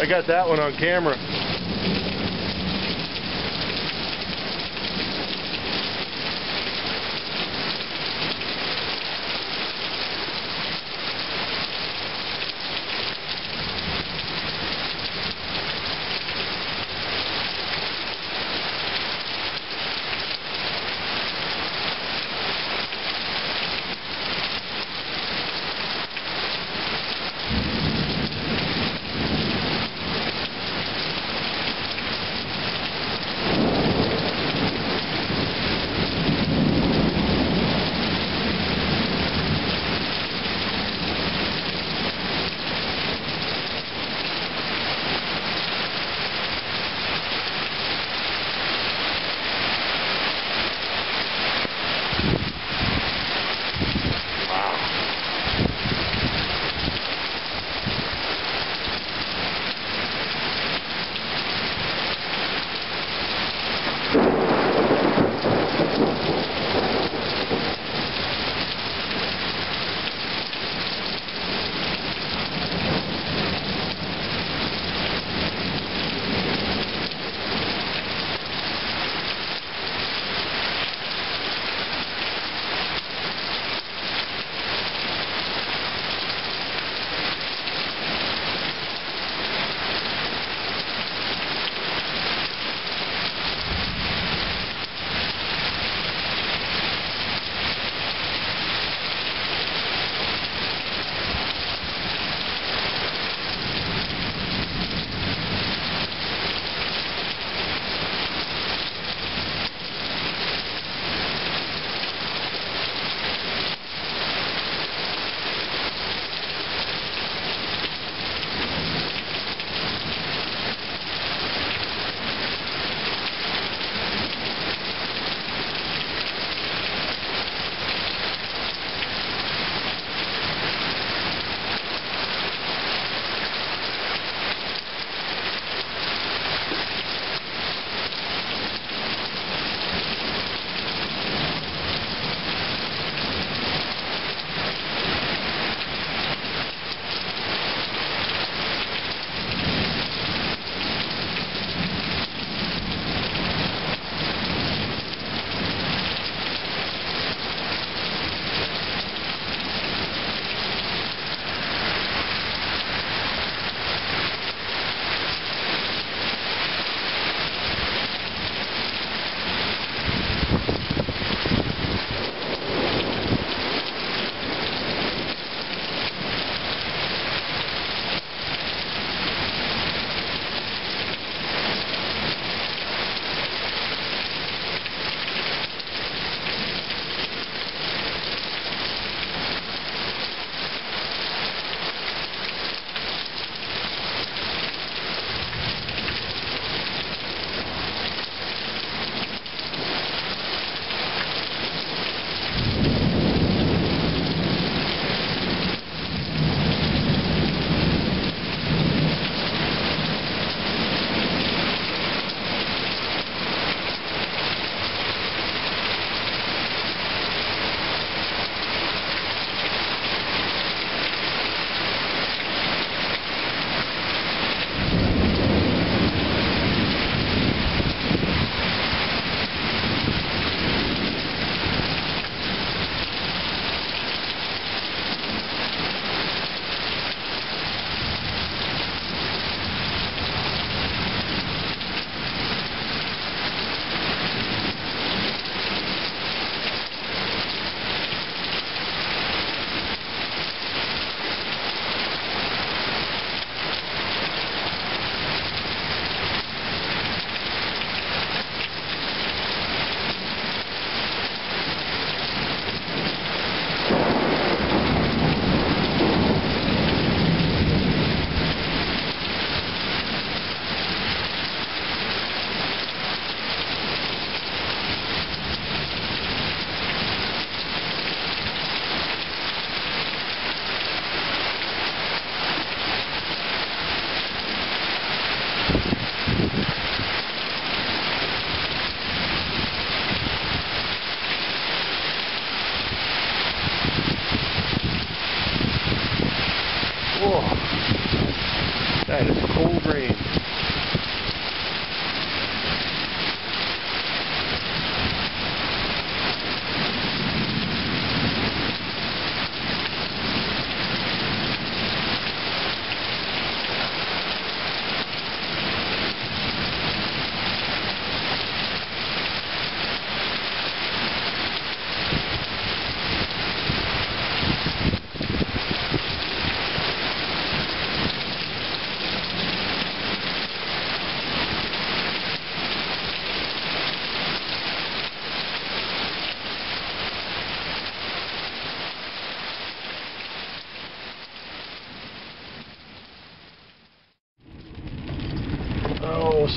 I got that one on camera. rain.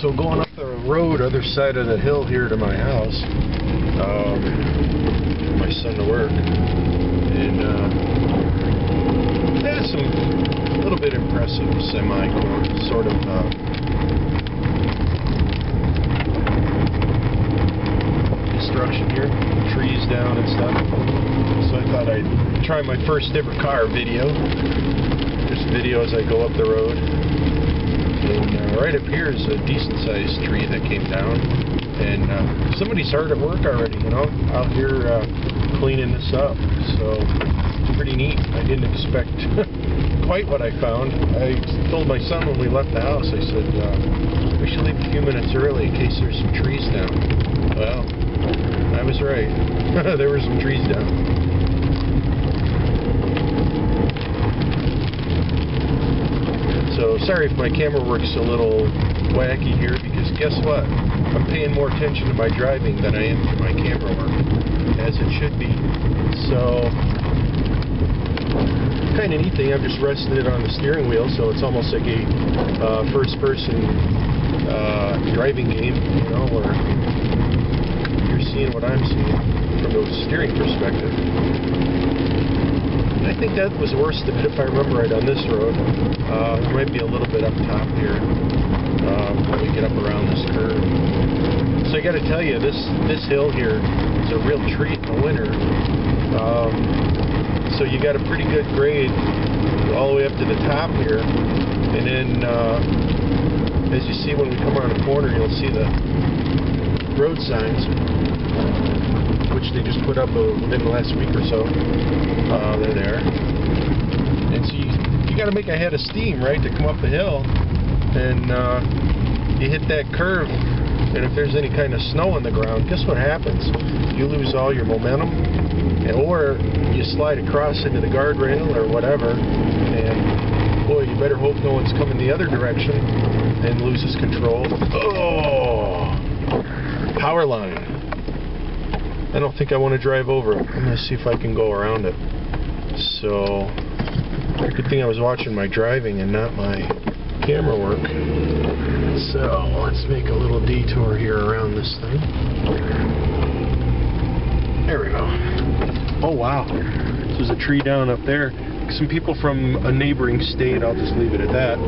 So going up the road, other side of the hill here to my house, my son to work, and yeah, some little bit impressive semi sort of construction here, trees down and stuff. So I thought I'd try my first ever car video. Just video as I go up the road. And right up here is a decent-sized tree that came down, and somebody's hard at work already, you know, out here cleaning this up. So pretty neat. I didn't expect quite what I found. I told my son when we left the house, I said, we should leave a few minutes early in case there's some trees down. Well, I was right. There were some trees down. So sorry if my camera work's a little wacky here, because guess what? I'm paying more attention to my driving than I am to my camera work, as it should be. So, kind of neat thing, I'm just resting it on the steering wheel, so it's almost like a first-person driving game, you know, where you're seeing what I'm seeing from the steering perspective. I think that was the worst of it, if I remember right, on this road. There might be a little bit up top here when we get up around this curve. So I got to tell you, this hill here is a real treat in the winter. So you got a pretty good grade all the way up to the top here, and then as you see when we come around the corner, you'll see the road signs, which they just put up within the last week or so. They're there. And so you got to make a head of steam, right, to come up the hill. And you hit that curve, and if there's any kind of snow on the ground, guess what happens? You lose all your momentum, or you slide across into the guardrail or whatever, and boy, you better hope no one's coming the other direction and loses control. Oh! Power line. I don't think I want to drive over it. I'm going to see if I can go around it. So, good thing I was watching my driving and not my camera work. So, let's make a little detour here around this thing. There we go. Oh wow, there's a tree down up there. Some people from a neighboring state, I'll just leave it at that,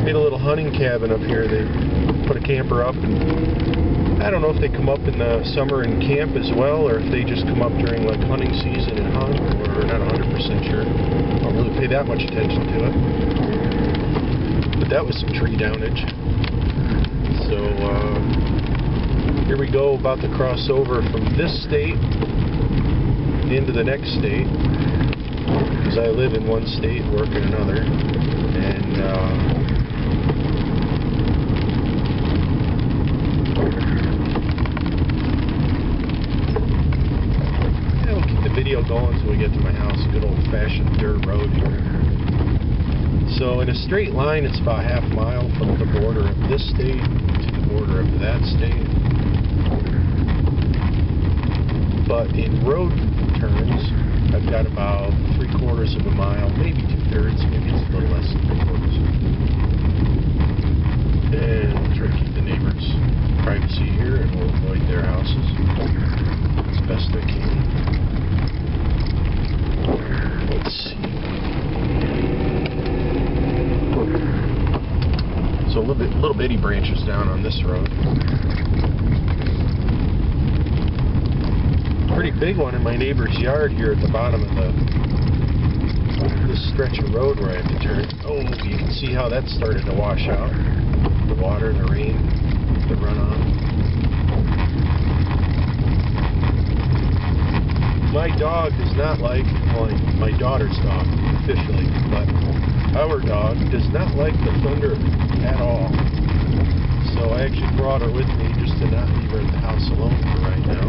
made a little hunting cabin up here. They put a camper up, and I don't know if they come up in the summer and camp as well, or if they just come up during like hunting season and hunt, or not 100% sure. I don't really pay that much attention to it. But that was some tree downage. So here we go, about to cross over from this state into the next state, because I live in one state, work in another, and video going until we get to my house. Good old-fashioned dirt road here. So in a straight line, it's about half a mile from the border of this state to the border of that state. But in road terms, I've got about 3/4 of a mile, maybe 2/3, maybe it's a little less than 3/4. And we'll try to keep the neighbors' privacy here, and we'll avoid their houses as best I can. Let's see. So little bitty branches down on this road. Pretty big one in my neighbor's yard here at the bottom of the this stretch of road where I have to turn. Oh, you can see how that started to wash out. The water, the rain, the runoff. My dog does not like, well, my daughter's dog, officially, but our dog does not like the thunder at all. So I actually brought her with me just to not leave her at the house alone for right now.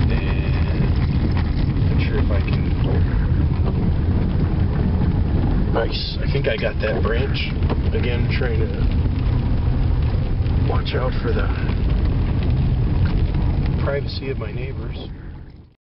And I'm not sure if I can... Nice. I think I got that branch. Again, trying to watch out for the privacy of my neighbors.